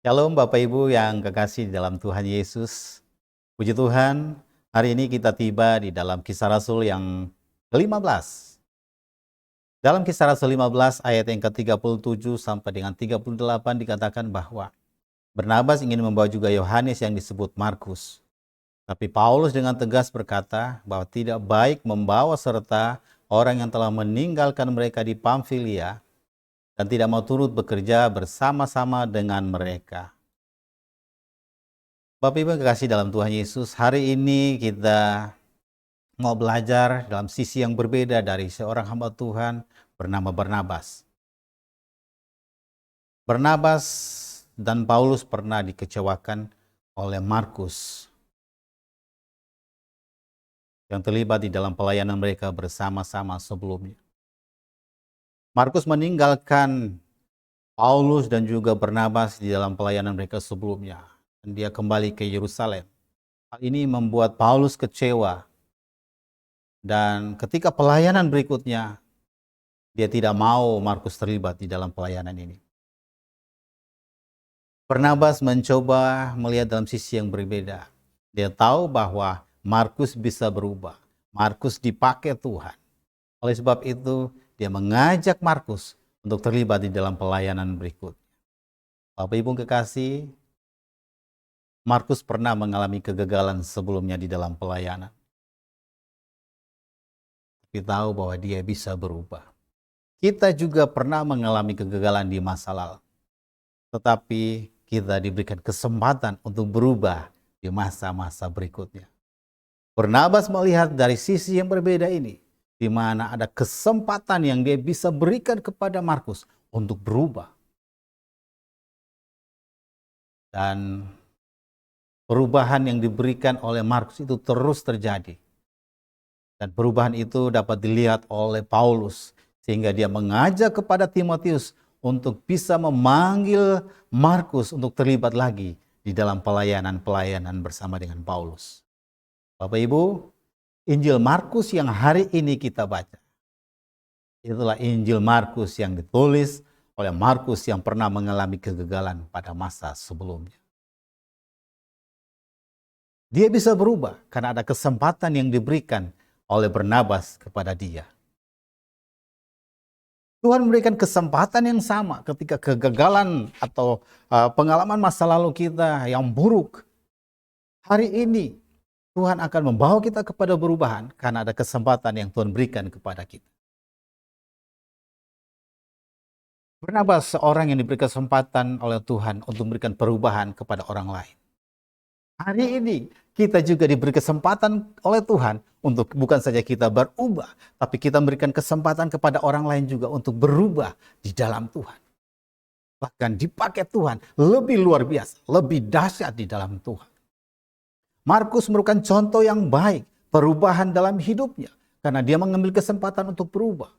Shalom Bapak Ibu yang kekasih di dalam Tuhan Yesus. Puji Tuhan, hari ini kita tiba di dalam Kisah Rasul yang ke-15. Dalam Kisah Rasul 15 ayat yang ke-37 sampai dengan 38 dikatakan bahwa Barnabas ingin membawa juga Yohanes yang disebut Markus. Tapi Paulus dengan tegas berkata bahwa tidak baik membawa serta orang yang telah meninggalkan mereka di Pamfilia dan tidak mau turut bekerja bersama-sama dengan mereka. Bapak Ibu yang kekasih dalam Tuhan Yesus, hari ini kita mau belajar dalam sisi yang berbeda dari seorang hamba Tuhan bernama Barnabas. Barnabas dan Paulus pernah dikecewakan oleh Markus yang terlibat di dalam pelayanan mereka bersama-sama sebelumnya. Markus meninggalkan Paulus dan juga Barnabas di dalam pelayanan mereka sebelumnya. Dan dia kembali ke Yerusalem. Hal ini membuat Paulus kecewa. Dan ketika pelayanan berikutnya, dia tidak mau Markus terlibat di dalam pelayanan ini. Barnabas mencoba melihat dalam sisi yang berbeda. Dia tahu bahwa Markus bisa berubah. Markus dipakai Tuhan. Oleh sebab itu, dia mengajak Markus untuk terlibat di dalam pelayanan berikut. Bapak Ibu kekasih, Markus pernah mengalami kegagalan sebelumnya di dalam pelayanan. Tapi tahu bahwa dia bisa berubah. Kita juga pernah mengalami kegagalan di masa lalu. Tetapi kita diberikan kesempatan untuk berubah di masa-masa berikutnya. Barnabas melihat dari sisi yang berbeda ini, di mana ada kesempatan yang dia bisa berikan kepada Markus untuk berubah. Dan perubahan yang diberikan oleh Markus itu terus terjadi. Dan perubahan itu dapat dilihat oleh Paulus, sehingga dia mengajak kepada Timotius untuk bisa memanggil Markus untuk terlibat lagi di dalam pelayanan-pelayanan bersama dengan Paulus. Bapak Ibu, Injil Markus yang hari ini kita baca, itulah Injil Markus yang ditulis oleh Markus yang pernah mengalami kegagalan pada masa sebelumnya. Dia bisa berubah karena ada kesempatan yang diberikan oleh Barnabas kepada dia. Tuhan memberikan kesempatan yang sama ketika kegagalan atau pengalaman masa lalu kita yang buruk. Hari ini Tuhan akan membawa kita kepada perubahan karena ada kesempatan yang Tuhan berikan kepada kita. Barnabas seorang yang diberi kesempatan oleh Tuhan untuk memberikan perubahan kepada orang lain. Hari ini kita juga diberi kesempatan oleh Tuhan untuk bukan saja kita berubah, tapi kita memberikan kesempatan kepada orang lain juga untuk berubah di dalam Tuhan. Bahkan dipakai Tuhan lebih luar biasa, lebih dahsyat di dalam Tuhan. Markus merupakan contoh yang baik, perubahan dalam hidupnya, karena dia mengambil kesempatan untuk berubah.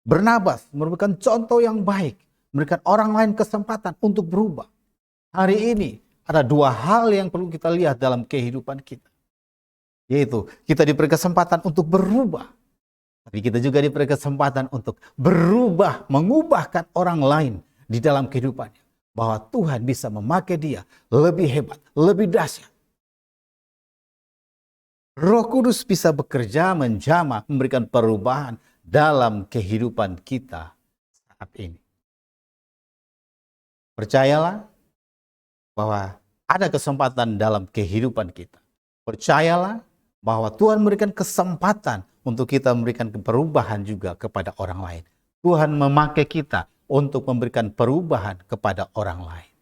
Barnabas merupakan contoh yang baik, memberikan orang lain kesempatan untuk berubah. Hari ini ada dua hal yang perlu kita lihat dalam kehidupan kita. Yaitu kita diberi kesempatan untuk berubah. Tapi kita juga diberi kesempatan untuk berubah, mengubahkan orang lain di dalam kehidupannya. Bahwa Tuhan bisa memakai dia lebih hebat, lebih dahsyat. Roh Kudus bisa bekerja menjamah, memberikan perubahan dalam kehidupan kita saat ini. Percayalah bahwa ada kesempatan dalam kehidupan kita. Percayalah bahwa Tuhan memberikan kesempatan untuk kita memberikan perubahan juga kepada orang lain. Tuhan memakai kita untuk memberikan perubahan kepada orang lain.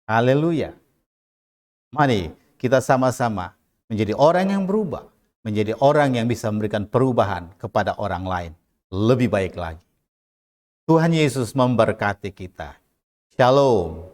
Haleluya. Mari kita sama-sama menjadi orang yang berubah, menjadi orang yang bisa memberikan perubahan kepada orang lain lebih baik lagi. Tuhan Yesus memberkati kita. Shalom.